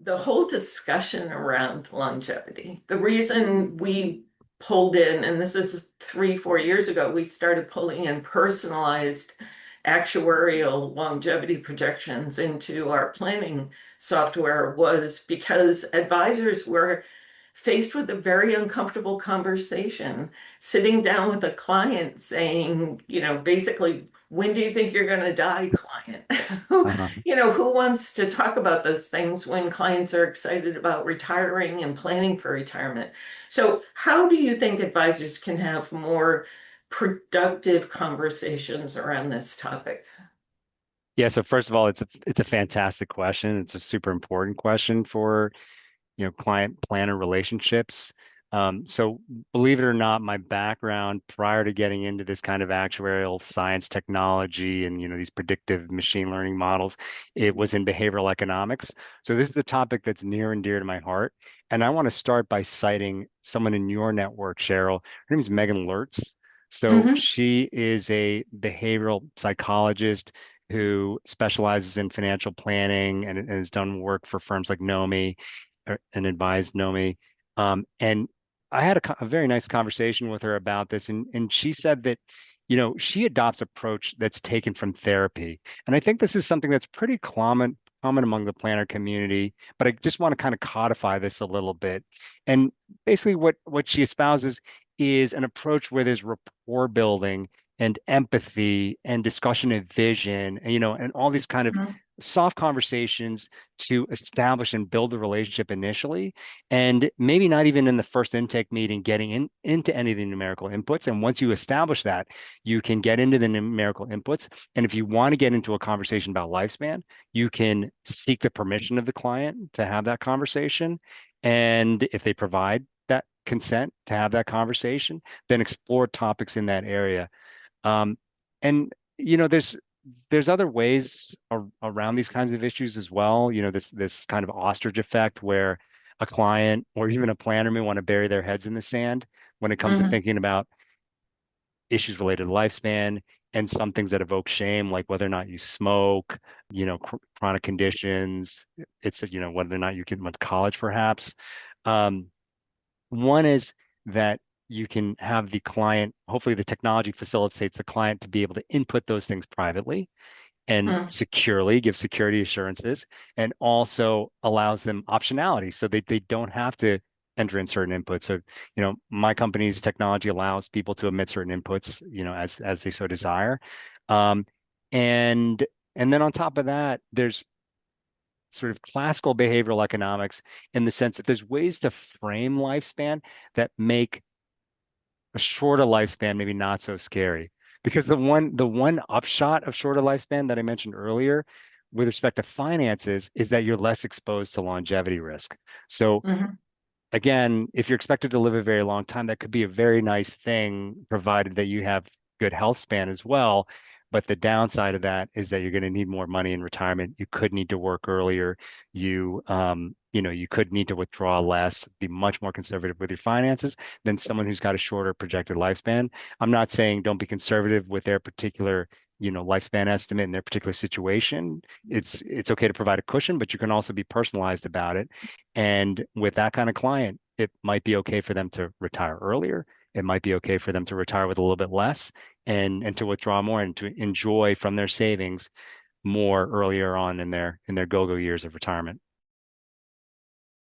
the whole discussion around longevity, the reason we pulled in, and this is 3, 4 years ago, we started pulling in personalized actuarial longevity projections into our planning software was because advisors were faced with a very uncomfortable conversation, sitting down with a client saying, basically, when do you think you're going to die, client? Uh-huh. Who wants to talk about those things when clients are excited about retiring and planning for retirement? So, how do you think advisors can have more productive conversations around this topic? Yeah, so first of all, it's a fantastic question. It's a super important question for, client planner relationships. So believe it or not, my background prior to getting into this kind of actuarial science technology and, these predictive machine learning models, it was in behavioral economics. So this is a topic that's near and dear to my heart. And I want to start by citing someone in your network, Cheryl. Her name is Megan Lertz. So Hmm. she is a behavioral psychologist who specializes in financial planning and has done work for firms like Nomi and advised Nomi. And I had a very nice conversation with her about this, and she said that, she adopts approach that's taken from therapy, and I think this is something that's pretty common among the planner community. But I just want to kind of codify this a little bit, and basically what she espouses is an approach where there's rapport building and empathy and discussion of vision, and and all these kind of soft conversations to establish and build the relationship initially, and maybe not even in the first intake meeting getting into any of the numerical inputs. And once you establish that, you can get into the numerical inputs. And if you want to get into a conversation about lifespan, you can seek the permission of the client to have that conversation. And if they provide that consent to have that conversation, then explore topics in that area. um, and there's other ways around these kinds of issues as well. This kind of ostrich effect where a client or even a planner may want to bury their heads in the sand when it comes to Hmm. thinking about issues related to lifespan and some things that evoke shame, like whether or not you smoke, chronic conditions. It's, whether or not you can went to college, perhaps. Um, One is that you can have the client, hopefully the technology facilitates the client to be able to input those things privately and Hmm. securely, give security assurances, and also allows them optionality so they don't have to enter in certain inputs. So, my company's technology allows people to emit certain inputs, as they so desire. Um, and and then on top of that, there's sort of classical behavioral economics in the sense that there's ways to frame lifespan that make a shorter lifespan maybe not so scary. Because the one upshot of shorter lifespan that I mentioned earlier with respect to finances is that you're less exposed to longevity risk. So Hmm. again, if you're expected to live a very long time, that could be a very nice thing, provided that you have good health span as well. But the downside of that is that you're going to need more money in retirement. You could need to work earlier. You could need to withdraw less, be much more conservative with your finances than someone who's got a shorter projected lifespan. I'm not saying don't be conservative with their particular, lifespan estimate in their particular situation. It's okay to provide a cushion, but you can also be personalized about it. And with that kind of client, it might be okay for them to retire earlier. It might be okay for them to retire with a little bit less and to withdraw more and to enjoy from their savings more earlier on in their go-go years of retirement.